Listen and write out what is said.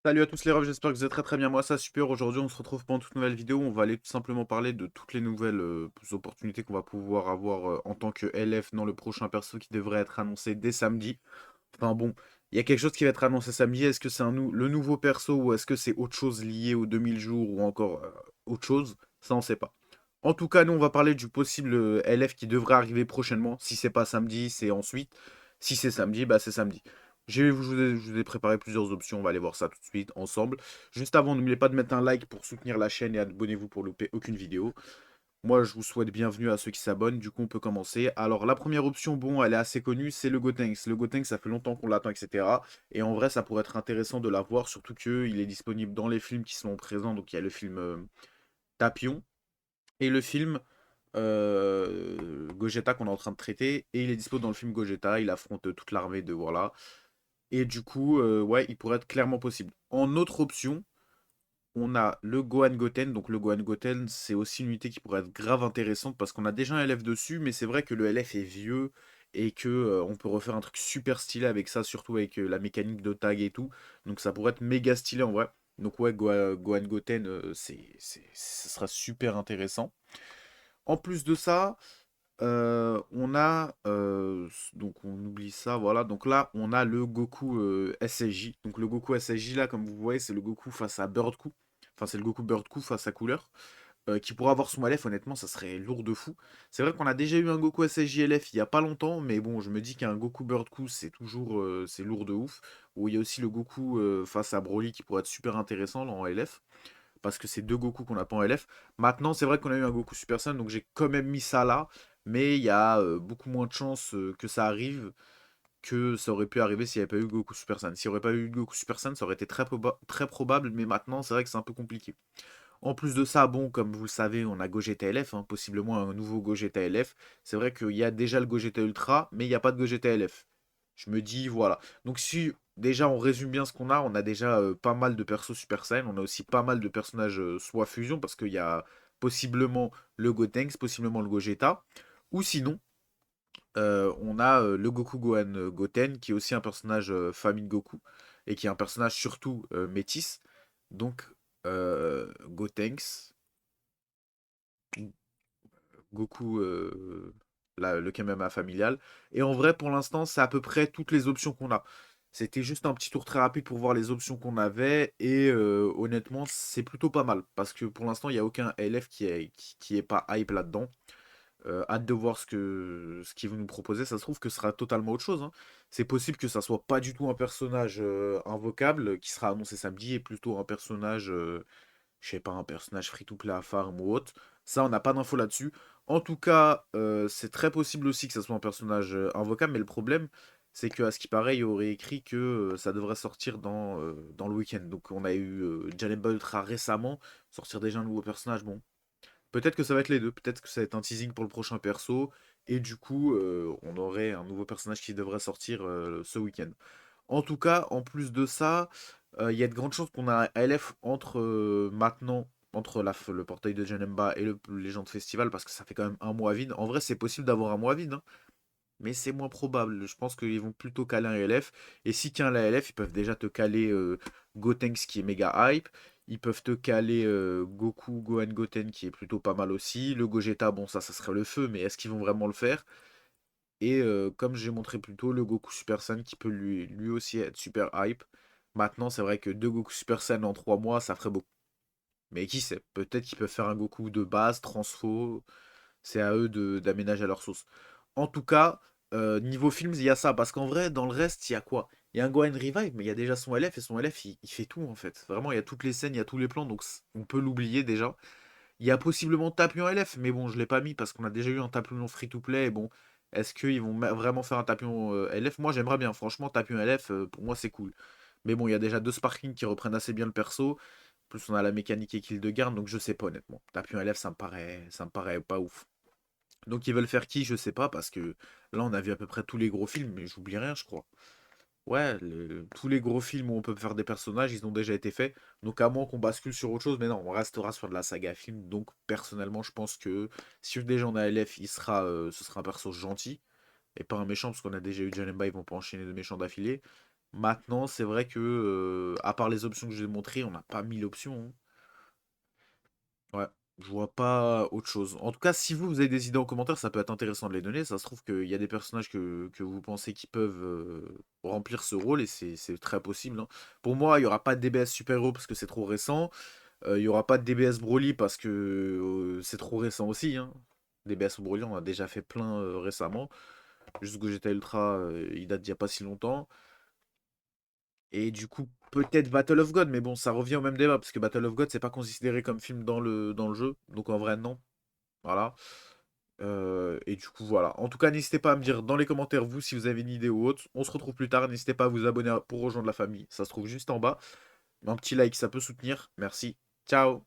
Salut à tous les refs, j'espère que vous êtes très très bien. Moi, ça super. Aujourd'hui, on se retrouve pour une toute nouvelle vidéo. On va aller tout simplement parler de toutes les nouvelles opportunités qu'on va pouvoir avoir en tant que LF dans le prochain perso qui devrait être annoncé dès samedi. Enfin bon, il y a quelque chose qui va être annoncé samedi. Est-ce que c'est le nouveau perso ou est-ce que c'est autre chose lié aux 2000 jours ou encore autre chose? Ça, on sait pas. En tout cas, nous, on va parler du possible LF qui devrait arriver prochainement. Si c'est pas samedi, c'est ensuite. Si c'est samedi, bah c'est samedi. Je vous ai préparé plusieurs options, on va aller voir ça tout de suite ensemble. Juste avant, n'oubliez pas de mettre un like pour soutenir la chaîne et abonnez-vous pour louper aucune vidéo. Moi, je vous souhaite bienvenue à ceux qui s'abonnent. Du coup, on peut commencer. Alors, la première option, bon, elle est assez connue, c'est le Gotenks. Le Gotenks, ça fait longtemps qu'on l'attend, etc. Et en vrai, ça pourrait être intéressant de l'avoir, surtout qu'il est disponible dans les films qui sont présents. Donc, il y a le film Tapion et le film Gogeta qu'on est en train de traiter. Et il est dispo dans le film Gogeta. Il affronte toute l'armée de voilà. Et du coup, ouais, il pourrait être clairement possible. En autre option, on a le Gohan Goten. Donc le Gohan Goten, c'est aussi une unité qui pourrait être grave intéressante parce qu'on a déjà un LF dessus, mais c'est vrai que le LF est vieux et que on peut refaire un truc super stylé avec ça, surtout avec la mécanique de tag et tout. Donc ça pourrait être méga stylé en vrai. Donc ouais, Gohan Goten, ça sera super intéressant. En plus de ça, on a, donc on oublie ça, voilà. Donc là, on a le Goku SSJ. Donc le Goku SSJ, là, comme vous voyez, c'est le Goku face à Bird Coup. Enfin, c'est le Goku Bird Coup face à Couleur. Qui pourrait avoir son LF, honnêtement, ça serait lourd de fou. C'est vrai qu'on a déjà eu un Goku SSJ LF il y a pas longtemps, mais bon, je me dis qu'un Goku Bird Coup, c'est toujours c'est lourd de ouf. Ou il y a aussi le Goku face à Broly qui pourrait être super intéressant en LF. Parce que c'est deux Goku qu'on n'a pas en LF. Maintenant, c'est vrai qu'on a eu un Goku Super Saiyan, donc j'ai quand même mis ça là. Mais il y a beaucoup moins de chances que ça arrive que ça aurait pu arriver s'il n'y avait pas eu Goku Super Saiyan. S'il n'y aurait pas eu Goku Super Saiyan, ça aurait été très probable, mais maintenant, c'est vrai que c'est un peu compliqué. En plus de ça, bon, comme vous le savez, on a Gogeta LF, hein, possiblement un nouveau Gogeta LF. C'est vrai qu'il y a déjà le Gogeta Ultra, mais il n'y a pas de Gogeta LF. Je me dis, voilà. Donc si déjà on résume bien ce qu'on a, on a déjà pas mal de persos Super Saiyan, on a aussi pas mal de personnages soit fusion, parce qu'il y a possiblement le Gotenks, possiblement le Gogeta, ou sinon, on a le Goku Gohan Goten, qui est aussi un personnage famille de Goku, et qui est un personnage surtout métis. Donc, Gotenks, Goku, le Kamehameha familial. Et en vrai, pour l'instant, c'est à peu près toutes les options qu'on a. C'était juste un petit tour très rapide pour voir les options qu'on avait. Et honnêtement, c'est plutôt pas mal. Parce que pour l'instant, il n'y a aucun LF qui est pas hype là-dedans. Hâte de voir ce qu'ils vont nous proposer. Ça se trouve que ce sera totalement autre chose, hein. C'est possible que ça soit pas du tout un personnage invocable qui sera annoncé samedi et plutôt un personnage, je sais pas, un personnage free-to-play à farm ou autre. Ça, on n'a pas d'infos là-dessus. En tout cas, c'est très possible aussi que ça soit un personnage invocable, mais le problème, c'est qu'à ce qui paraît, il y aurait écrit que ça devrait sortir dans le week-end. Donc on a eu Janemba Ultra récemment, sortir déjà un nouveau personnage, bon. Peut-être que ça va être les deux, peut-être que ça va être un teasing pour le prochain perso, et du coup, on aurait un nouveau personnage qui devrait sortir ce week-end. En tout cas, en plus de ça, il y a de grandes chances qu'on a un LF entre maintenant, entre le portail de Janemba et le Legend Festival, parce que ça fait quand même un mois vide. En vrai, c'est possible d'avoir un mois vide, hein, mais c'est moins probable. Je pense qu'ils vont plutôt caler un LF. Et si tient la LF, ils peuvent déjà te caler Gotenks qui est méga hype. Ils peuvent te caler Goku, Gohan Goten qui est plutôt pas mal aussi. Le Gogeta, bon, ça serait le feu, mais est-ce qu'ils vont vraiment le faire? Et comme j'ai montré plus tôt, le Goku Super Saiyan qui peut lui aussi être super hype. Maintenant, c'est vrai que deux Goku Super Saiyan en 3 mois, ça ferait beaucoup. Mais qui sait? Peut-être qu'ils peuvent faire un Goku de base, transfo. C'est à eux d'aménager à leur sauce. En tout cas, niveau films, il y a ça. Parce qu'en vrai, dans le reste, il y a quoi? Il y a un Gohan Revive, mais il y a déjà son LF. Et son LF, il fait tout en fait. Vraiment, il y a toutes les scènes, il y a tous les plans. Donc on peut l'oublier déjà. Il y a possiblement Tapion LF, mais bon, je l'ai pas mis parce qu'on a déjà eu un Tapion free-to-play. Et bon, est-ce qu'ils vont vraiment faire un Tapion LF? Moi, j'aimerais bien. Franchement, Tapion LF, pour moi, c'est cool. Mais bon, il y a déjà deux Sparking qui reprennent assez bien le perso. Plus on a la mécanique et kill de garde, donc je sais pas honnêtement. Tapion LF, ça me paraît pas ouf. Donc ils veulent faire qui? Je sais pas, parce que là, on a vu à peu près tous les gros films, mais j'oublie rien, je crois. Ouais, tous les gros films où on peut faire des personnages, ils ont déjà été faits. Donc à moins qu'on bascule sur autre chose, mais non, on restera sur de la saga film. Donc personnellement, je pense que si déjà on a LF, ce sera un perso gentil et pas un méchant, parce qu'on a déjà eu Janemba, ils vont pas enchaîner de méchants d'affilée. Maintenant, c'est vrai que, à part les options que j'ai montrées, on n'a pas 1000 options, hein. Ouais, je vois pas autre chose. En tout cas, si vous avez des idées en commentaire, ça peut être intéressant de les donner. Ça se trouve qu'il y a des personnages que vous pensez qui peuvent remplir ce rôle et c'est très possible, hein. Pour moi, il y aura pas de DBS super-héros parce que c'est trop récent. Il y aura pas de DBS Broly parce que c'est trop récent aussi, hein. DBS Broly, on a déjà fait plein récemment. Juste Gogeta Ultra, il date d'il y a pas si longtemps. Et du coup, peut-être Battle of God, mais bon, ça revient au même débat, parce que Battle of God, c'est pas considéré comme film dans le jeu. Donc en vrai, non. Voilà. Et du coup, voilà. En tout cas, n'hésitez pas à me dire dans les commentaires, vous, si vous avez une idée ou autre. On se retrouve plus tard. N'hésitez pas à vous abonner pour rejoindre la famille. Ça se trouve juste en bas. Un petit like, ça peut soutenir. Merci. Ciao.